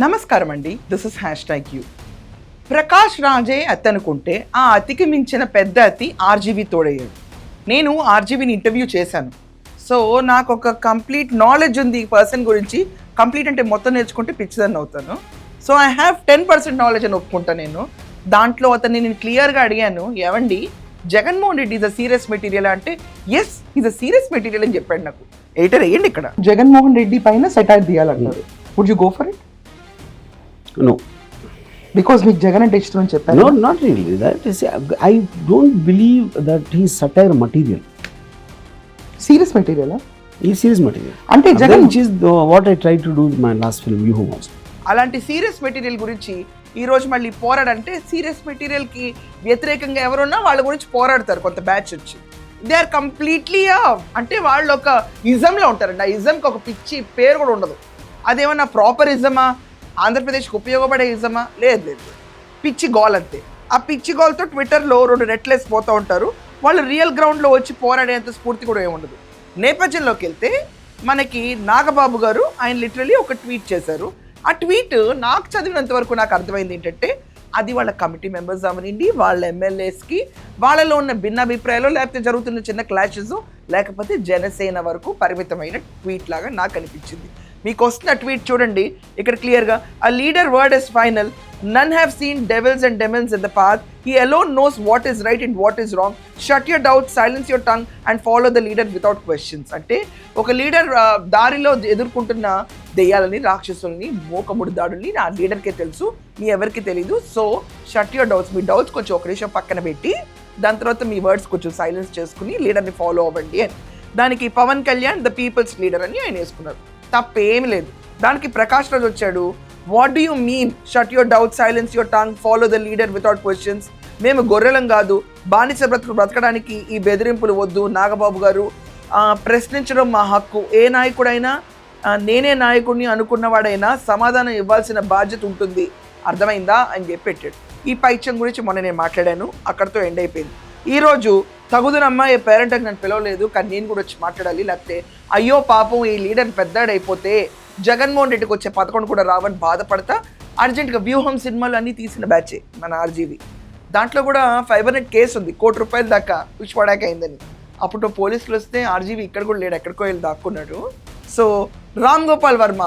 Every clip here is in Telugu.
నమస్కారం అండి, దిస్ ఇస్ #యూ. ప్రకాష్ రాజే అతనుకుంటే ఆ అతికి మించిన పెద్ద అతి ఆర్జీవి తోడయ్యాడు. నేను ఆర్జీవిని ఇంటర్వ్యూ చేశాను. సో నాకు ఒక కంప్లీట్ నాలెడ్జ్ ఉంది ఈ పర్సన్ గురించి. కంప్లీట్ అంటే మొత్తం నేర్చుకుంటే పిచ్చిదాన్ని అవుతాను. సో ఐ హ్యావ్ 10% నాలెడ్జ్ అని ఒప్పుకుంటాను నేను. దాంట్లో అతన్ని నేను క్లియర్గా అడిగాను, ఏవండి Jaganmohan Reddy is a serious material అంటే yes is a serious material అని చెప్పాడు. నాకు ఎడిటర్ వేయండి ఇక్కడ. జగన్మోహన్ రెడ్డి పైన సెటైర్ తీయాలన్నారు. Would you go for it? No. Because మీకు జగన్ అంటే ఇష్టం అని చెప్పారు. No, not really. That is, I don't believe that he is satire material. Serious material. He is serious material. అంటే Jagan which is what I tried to do with my last film, You Who Wants. అలాంటి సీరియస్ మెటీరియల్ గురించి ఈ రోజు మళ్ళీ పోరాడంటే సీరియస్ మెటీరియల్కి వ్యతిరేకంగా ఎవరున్నా వాళ్ళ గురించి పోరాడతారు కొంత బ్యాచ్ వచ్చి. దే ఆర్ కంప్లీట్లీ అంటే వాళ్ళు ఒక ఇజంలో ఉంటారండి. ఆ ఇజంకి ఒక పిచ్చి పేరు కూడా ఉండదు. అదేమన్నా ప్రాపర్ ఇజమా, ఆంధ్రప్రదేశ్కి ఉపయోగపడే ఇజమా? లేదు లేదు, పిచ్చి గోల్ అంతే. ఆ పిచ్చి గోల్తో ట్విట్టర్లో 2 రెట్లేసి పోతూ ఉంటారు. వాళ్ళు రియల్ గ్రౌండ్లో వచ్చి పోరాడేంత స్ఫూర్తి కూడా ఏముండదు. నేపథ్యంలోకి వెళ్తే మనకి నాగబాబు గారు ఆయన లిటరలీ ఒక ట్వీట్ చేశారు. ఆ ట్వీట్ నాకు చదివినంత వరకు నాకు అర్థమైంది ఏంటంటే అది వాళ్ళ కమిటీ మెంబర్స్ అవనండి, వాళ్ళ ఎమ్మెల్యేస్కి వాళ్ళలో ఉన్న భిన్నాభిప్రాయాలు, లేకపోతే జరుగుతున్న చిన్న క్లాషెస్, లేకపోతే జనసేన వరకు పరిమితమైన ట్వీట్ లాగా నాకు అనిపించింది. మీకు వస్తున్న ట్వీట్ చూడండి, ఇక్కడ క్లియర్గా a leader word is final, none have seen devils and demons in the path, he alone knows what is right and what is wrong, shut your doubt, silence your tongue and follow the leader without questions. అంటే ఒక లీడర్ దారిలో ఎదుర్కొంటున్న దెయ్యాలని, రాక్షసుల్ని, మోకముడి దాడుల్ని ఆ లీడర్కే తెలుసు, మీ ఎవరికి తెలీదు. So shut your doubts, me doubts కొంచెం ఒక నిమిషం పక్కన పెట్టి దాని తర్వాత మీ వర్డ్స్ కొంచెం సైలెన్స్ చేసుకుని లీడర్ని ఫాలో అవ్వండి అని. దానికి Pavan Kalyan the people's leader అని ఆయన వేసుకున్నారు. తప్పేమి లేదు. దానికి ప్రకాష్ రాజ్ వచ్చాడు, what do you mean shut your doubt, silence your tongue, follow the leader without questions. మేము గొర్రెలం కాదు, బానిస బ్రతకడానికి ఈ బెదిరింపులు వద్దు నాగబాబు గారు, ప్రశ్నించడం మా హక్కు. ఏ నాయకుడైనా నేనే నాయకుడిని అనుకున్నవాడైనా సమాధానం ఇవ్వాల్సిన బాధ్యత ఉంటుంది, అర్థమైందా అని చెప్పి పెట్టాడు. ఈ పైత్యం గురించి మొన్న నేను మాట్లాడాను, అక్కడితో ఎండ్ అయిపోయింది. ఈరోజు తగుదనమ్మా ఏ పేరెంట్కి నన్ను పిలవలేదు, కానీ నేను కూడా వచ్చి మాట్లాడాలి, లేకపోతే అయ్యో పాపం ఈ లీడర్ పెద్దాడైపోతే జగన్మోహన్ రెడ్డికి వచ్చే 11 కూడా రావని బాధపడతా అర్జెంట్గా వ్యూహం సినిమాలు అన్నీ తీసిన బ్యాచే మన ఆర్జీవి. దాంట్లో కూడా ఫైబర్ నెట్ కేసు ఉంది, ₹1,00,00,000 దాకా పుష్పడాక అయిందని. అప్పుడు పోలీసులు వస్తే ఆర్జీవి ఇక్కడ కూడా లేడు, ఎక్కడికో వెళ్ళి దాక్కున్నాడు. సో రామ్ గోపాల్ వర్మ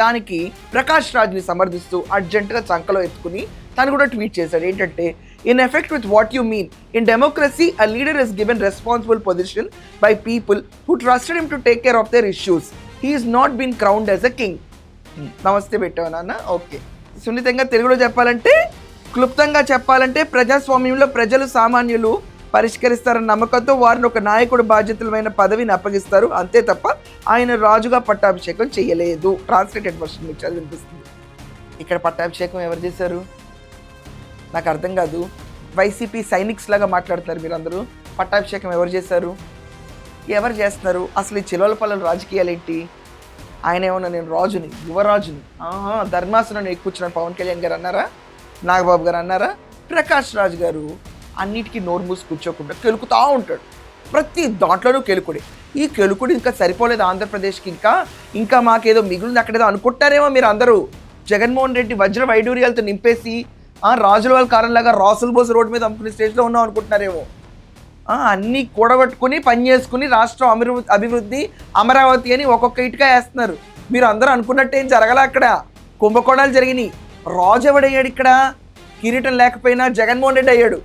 దానికి ప్రకాష్ రాజ్ని సమర్థిస్తూ అర్జెంటుగా చంకలో ఎత్తుకుని తను కూడా ట్వీట్ చేశాడు. ఏంటంటే, in effect with what you mean, in democracy a leader is given responsible position by people who trusted him to take care of their issues. He is not been crowned as a king. నమస్తే పెట్టావు నాన్న. ఓకే, సున్నితంగా తెలుగులో చెప్పాలంటే, క్లుప్తంగా చెప్పాలంటే, ప్రజాస్వామ్యంలో ప్రజలు సామాన్యులు పరిష్కరిస్తారన్న నమ్మకంతో వారిని ఒక నాయకుడు బాధ్యతలమైన పదవిని అప్పగిస్తారు, అంతే తప్ప ఆయన రాజుగా పట్టాభిషేకం చేయలేదు. ట్రాన్స్లేటెడ్ వర్షన్ మీకు చదివినిపిస్తుంది. ఇక్కడ పట్టాభిషేకం ఎవరు చేశారు నాకు అర్థం కాదు. వైసీపీ సైనిక్స్ లాగా మాట్లాడుతున్నారు మీరందరూ. పట్టాభిషేకం ఎవరు చేశారు, ఎవరు చేస్తున్నారు? అసలు ఈ చిలవలపల్లెల రాజకీయాలు ఏంటి? ఆయన ఏమన్నా నేను రాజుని, యువరాజుని, ధర్మాసనం ఎక్కువచ్చిన పవన్ కళ్యాణ్ గారు అన్నారా, నాగబాబు గారు అన్నారా? ప్రకాష్ రాజ్ గారు అన్నిటికీ నోరు మూసి కూర్చోకుండా కెలుకుతూ ఉంటాడు. ప్రతి దాంట్లోనూ కెలుకుడే. ఈ కెలుకుడు ఇంకా సరిపోలేదు ఆంధ్రప్రదేశ్కి, ఇంకా మాకేదో మిగిలింది అక్కడేదో అనుకుంటారేమో మీరు అందరూ. జగన్మోహన్ రెడ్డి వజ్ర వైడూర్యాలతో నింపేసి రాజుల వాళ్ళ కారణంలాగా రాసులు బోసు రోడ్డు మీద అమ్ముకునే స్టేజ్లో ఉన్నాం అనుకుంటున్నారేమో. అన్నీ కూడబట్టుకుని పని చేసుకుని రాష్ట్రం అభివృద్ధి అమరావతి అని ఒక్కొక్క ఇటుగా వేస్తున్నారు. మీరు అందరూ అనుకున్నట్టు ఏం జరగల. అక్కడ కుంభకోణాలు జరిగినాయి. రాజు ఎవడయ్యాడు ఇక్కడ? కిరీటం లేకపోయినా జగన్మోహన్ రెడ్డి అయ్యాడు.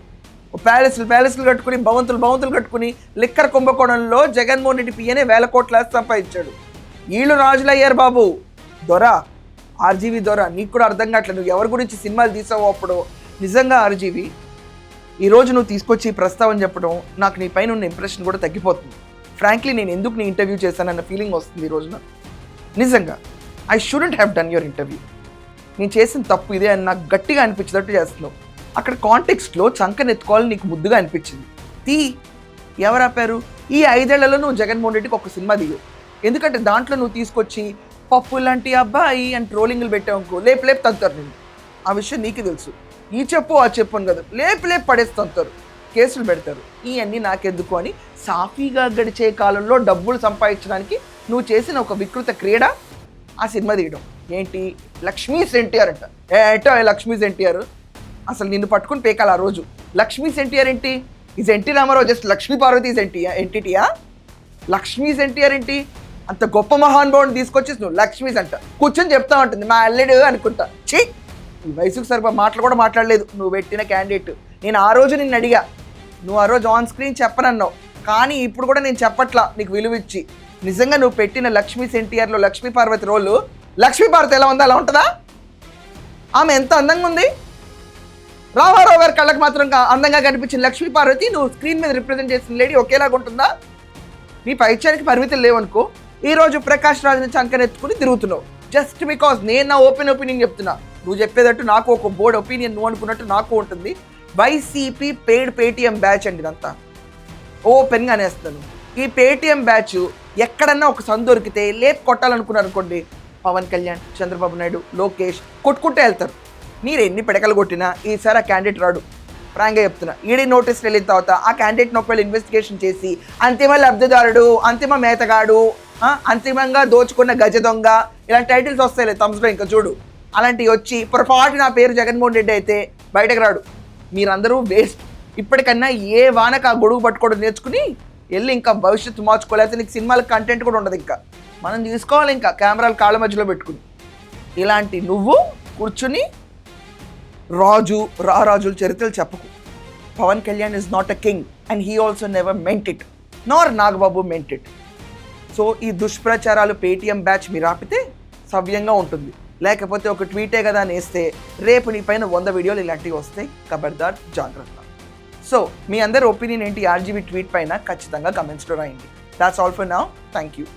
ప్యాలెస్లు కట్టుకుని భవంతులు కట్టుకుని లిక్కర్ కుంభకోణంలో జగన్మోహన్ రెడ్డి పియనే వేల కోట్ల సంపాదించాడు. వీళ్ళు రాజులు అయ్యారు బాబు. దొర ఆర్జీవి దొర, నీకు కూడా అర్థం కావట్లేదు నువ్వు ఎవరి గురించి సినిమాలు తీసావో. అప్పుడు నిజంగా ఆర్జీవి ఈరోజు నువ్వు తీసుకొచ్చి ప్రస్తావన చెప్పడం నాకు నీ పైన ఉన్న ఇంప్రెషన్ కూడా తగ్గిపోతుంది. ఫ్రాంక్లీ నేను ఎందుకు నీ ఇంటర్వ్యూ చేశానన్న ఫీలింగ్ వస్తుంది ఈ రోజున. నిజంగా I shouldn't have done your interview. నేను చేసిన తప్పు ఇదే అని నాకు గట్టిగా అనిపించేటట్టు చేస్తున్నావు. అక్కడ కాంటెక్స్ట్లో చంకనెత్తుకోవాలని నీకు ముద్దుగా అనిపించింది. ఎవరు ఆపారు? ఈ 5 ఏళ్లలో నువ్వు జగన్మోహన్ రెడ్డికి ఒక సినిమా దిగు. ఎందుకంటే దాంట్లో నువ్వు తీసుకొచ్చి పప్పు లాంటి అబ్బాయి అని ట్రోలింగ్లు పెట్టావుకో లేపు తంతారు నేను. ఆ విషయం నీకు తెలుసు. ఈ చెప్పు ఆ చెప్పు అని కదా, లేపు పడేస్తుంటారు, కేసులు పెడతారు. ఇవన్నీ నాకెందుకు అని సాఫీగా గడిచే కాలంలో డబ్బులు సంపాదించడానికి నువ్వు చేసిన ఒక వికృత క్రీడ ఆ సినిమా తీయడం. ఏంటి లక్ష్మీస్ ఎన్టీఆర్ అంట. ఏంటో లక్ష్మీస్ ఎన్టీఆర్, అసలు నిన్ను పట్టుకుని పేకాలి ఆ రోజు. లక్ష్మీస్ ఎన్టీఆర్ ఏంటి? Is NT Rama Rao just Lakshmi Parvathi is ఎంటిటీయా? లక్ష్మీస్ ఎన్టీఆర్ ఏంటి? అంత గొప్ప మహానుభావుని తీసుకొచ్చేసి నువ్వు లక్ష్మీస్ అంట కూర్చొని చెప్తా ఉంటుంది మా అల్లెడు అనుకుంటా. ఛీ, ఈ వయసుకు సరిపా మాటలు కూడా మాట్లాడలేదు నువ్వు పెట్టిన క్యాండిడేట్. నేను ఆ రోజు నిన్ను అడిగా, నువ్వు ఆ రోజు ఆన్ స్క్రీన్ చెప్పనన్నావు, కానీ ఇప్పుడు కూడా నేను చెప్పట్లా నీకు విలువ ఇచ్చి. నిజంగా నువ్వు పెట్టిన లక్ష్మీస్ ఎన్టీఆర్లో లక్ష్మీ పార్వతి రోలు, లక్ష్మీ పార్వతి ఎలా ఉందో అలా ఉంటుందా? ఆమె ఎంత అందంగా ఉంది. రామారావు గారి కళ్ళకి మాత్రం అందంగా కనిపించిన లక్ష్మీ పార్వతి నువ్వు స్క్రీన్ మీద రిప్రజెంట్ చేసిన లేడీ ఒకేలాగా ఉంటుందా? నీ పైత్యానికి పరిమితులు లేవనుకో, ఈరోజు ప్రకాష్ రాజ్ని చంకనెత్తుకుని తిరుగుతున్నావు జస్ట్ బికాస్. నేను నా ఓపెన్ ఒపీనియన్ చెప్తున్నా, నువ్వు చెప్పేటట్టు నాకు ఒక బోర్డ్ ఒపీనియన్ నువ్వు అనుకున్నట్టు నాకు ఉంటుంది. వైసీపీ పెయిడ్ పేటీఎం బ్యాచ్ అండి ఇదంతా, ఓపెన్గా అనేస్తాను. ఈ పేటీఎం బ్యాచ్ ఎక్కడన్నా ఒక సందు దొరికితే లేపు కొట్టాలనుకున్నారు అనుకోండి, పవన్ కళ్యాణ్, చంద్రబాబు నాయుడు, లోకేష్ కొట్టుకుంటే వెళ్తారు. మీరు ఎన్ని పిడకలు కొట్టినా ఈసారి ఆ క్యాండిడేట్ రాడు. ఫ్రాంక్గా చెప్తున్నా, ఈడీ నోటీస్ వెళ్ళిన తర్వాత ఆ క్యాండిడేట్ని ఒకవేళ ఇన్వెస్టిగేషన్ చేసి అంతిమ లబ్ధిదారుడు, అంతిమ మేతగాడు, అంతిమంగా దోచుకున్న గజ దొంగ, ఇలాంటి టైటిల్స్ వస్తాయి థమ్స్లో ఇంకా చూడు. అలాంటివి వచ్చి పొరపాటు నా పేరు జగన్మోహన్ రెడ్డి అయితే బయటకు రాడు. మీరందరూ వేస్ట్. ఇప్పటికన్నా ఏ వానకు ఆ గొడుగు పట్టుకోవడం నేర్చుకుని వెళ్ళి ఇంకా భవిష్యత్తు మార్చుకోలేకపోతే నీకు సినిమాలకు కంటెంట్ కూడా ఉండదు. ఇంకా మనం తీసుకోవాలి ఇంకా కెమెరాలు కాళ్ళ మధ్యలో పెట్టుకుని. ఇలాంటి నువ్వు కూర్చుని రాజుల చరిత్రలు చెప్పకు. Pavan Kalyan is not a king and he also never meant it, nor Nagababu meant it. So ఈ దుష్ప్రచారాలు పేటీఎం బ్యాచ్ మీరు ఆపితే సవ్యంగా ఉంటుంది. లేకపోతే ఒక ట్వీటే కదా అని వేస్తే రేపు నీ పైన 100 వీడియోలు ఇలాంటివి వస్తాయి. ఖబర్దార్, జాగ్రత్త. సో మీ అందరి ఒపీనియన్ ఏంటి ఆర్జీబీ ట్వీట్ పైన ఖచ్చితంగా కమెంట్స్లో రాయండి. That's all for now. Thank you.